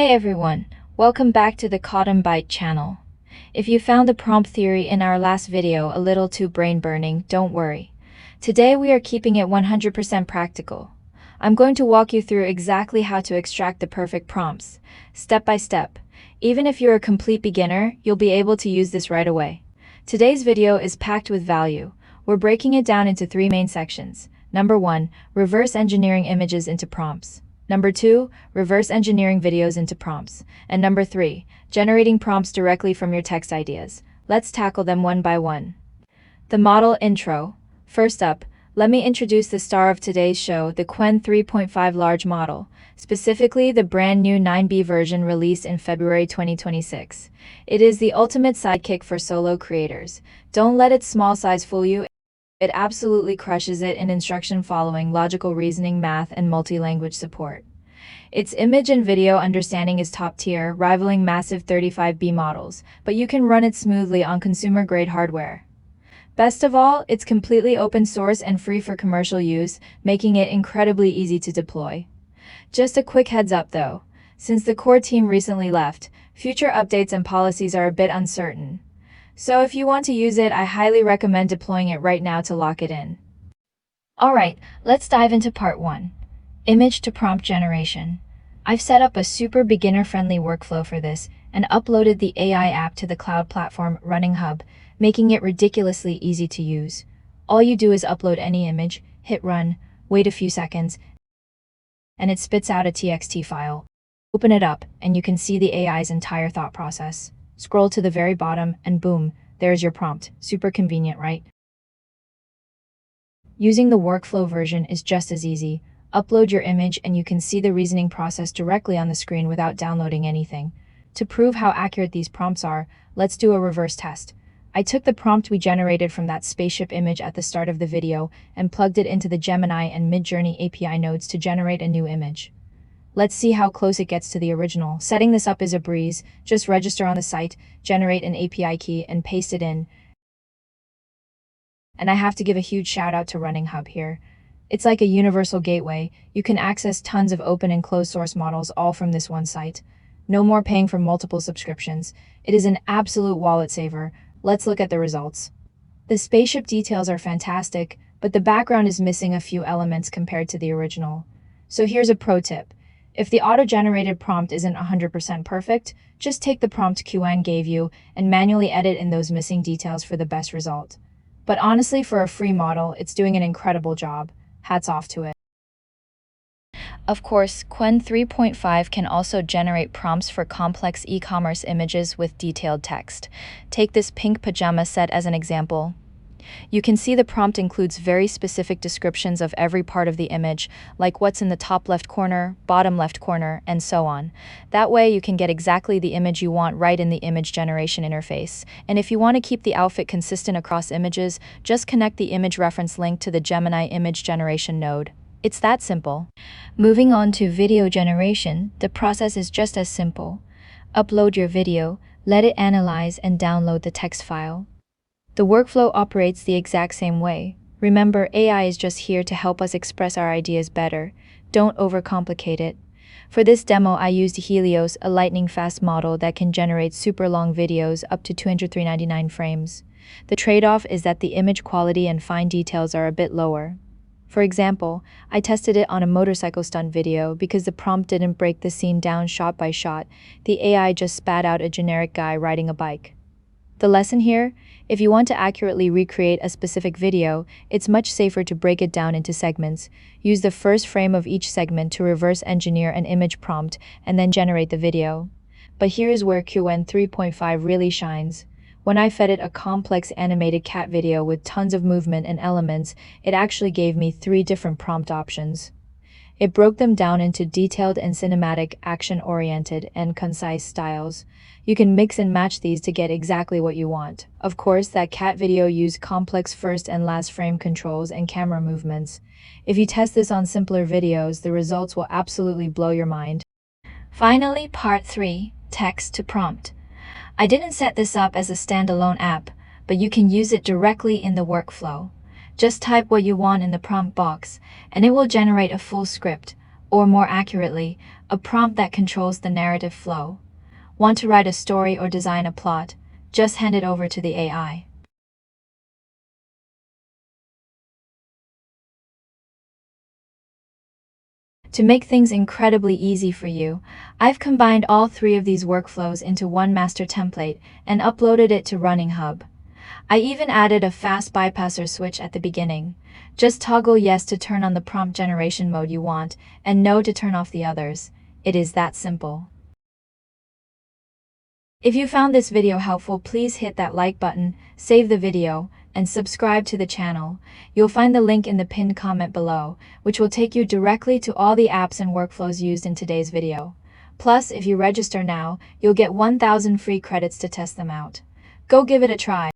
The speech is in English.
Hey everyone, welcome back to the Cottonbyte channel. If you found the prompt theory in our last video a little too brain-burning, don't worry. Today we are keeping it 100% practical. I'm going to walk you through exactly how to extract the perfect prompts, step by step. Even if you're a complete beginner, you'll be able to use this right away. Today's video is packed with value. We're breaking it down into three main sections. Number 1, reverse engineering images into prompts. Number 2, reverse engineering videos into prompts. And number 3, generating prompts directly from your text ideas. Let's tackle them one by one. The model intro. First up, let me introduce the star of today's show, the Qwen 3.5 large model, specifically the brand new 9B version released in February 2026. It is the ultimate sidekick for solo creators. Don't let its small size fool you. It absolutely crushes it in instruction following, logical reasoning, math, and multi-language support. Its image and video understanding is top tier, rivaling massive 35B models, but you can run it smoothly on consumer-grade hardware. Best of all, it's completely open source and free for commercial use, making it incredibly easy to deploy. Just a quick heads up though, since the core team recently left, future updates and policies are a bit uncertain. So if you want to use it, I highly recommend deploying it right now to lock it in. Alright, let's dive into part 1. Image to prompt generation. I've set up a super beginner-friendly workflow for this and uploaded the AI app to the cloud platform Running Hub, making it ridiculously easy to use. All you do is upload any image, hit run, wait a few seconds, and it spits out a TXT file. Open it up, and you can see the AI's entire thought process. Scroll to the very bottom, and boom, there's your prompt. Super convenient, right? Using the workflow version is just as easy. Upload your image and you can see the reasoning process directly on the screen without downloading anything. To prove how accurate these prompts are, let's do a reverse test. I took the prompt we generated from that spaceship image at the start of the video and plugged it into the Gemini and Midjourney API nodes to generate a new image. Let's see how close it gets to the original. Setting this up is a breeze. Just register on the site, generate an API key, and paste it in. And I have to give a huge shout out to Running Hub here. It's like a universal gateway. You can access tons of open and closed source models all from this one site. No more paying for multiple subscriptions. It is an absolute wallet saver. Let's look at the results. The spaceship details are fantastic, but the background is missing a few elements compared to the original. So here's a pro tip. If the auto-generated prompt isn't 100% perfect, just take the prompt Qwen gave you and manually edit in those missing details for the best result. But honestly, for a free model, it's doing an incredible job. Hats off to it. Of course, Qwen 3.5 can also generate prompts for complex e-commerce images with detailed text. Take this pink pajama set as an example. You can see the prompt includes very specific descriptions of every part of the image, like what's in the top left corner, bottom left corner, and so on. That way you can get exactly the image you want right in the image generation interface. And if you want to keep the outfit consistent across images, just connect the image reference link to the Gemini image generation node. It's that simple. Moving on to video generation, the process is just as simple. Upload your video, let it analyze and download the text file. The workflow operates the exact same way. Remember, AI is just here to help us express our ideas better. Don't overcomplicate it. For this demo, I used Helios, a lightning-fast model that can generate super long videos up to 299 frames. The trade-off is that the image quality and fine details are a bit lower. For example, I tested it on a motorcycle stunt video because the prompt didn't break the scene down shot by shot. The AI just spat out a generic guy riding a bike. The lesson here? If you want to accurately recreate a specific video, it's much safer to break it down into segments. Use the first frame of each segment to reverse engineer an image prompt and then generate the video. But here's where Qwen 3.5 really shines. When I fed it a complex animated cat video with tons of movement and elements, it actually gave me 3 different prompt options. It broke them down into detailed and cinematic, action-oriented, and concise styles. You can mix and match these to get exactly what you want. Of course, that cat video used complex first and last frame controls and camera movements. If you test this on simpler videos, the results will absolutely blow your mind. Finally, part 3, text to prompt. I didn't set this up as a standalone app, but you can use it directly in the workflow. Just type what you want in the prompt box, and it will generate a full script, or more accurately, a prompt that controls the narrative flow. Want to write a story or design a plot? Just hand it over to the AI. To make things incredibly easy for you, I've combined all three of these workflows into one master template and uploaded it to Running Hub. I even added a fast bypasser switch at the beginning. Just toggle yes to turn on the prompt generation mode you want and no to turn off the others. It is that simple. If you found this video helpful, please hit that like button, save the video, and subscribe to the channel. You'll find the link in the pinned comment below, which will take you directly to all the apps and workflows used in today's video. Plus, if you register now, you'll get 1,000 free credits to test them out. Go give it a try.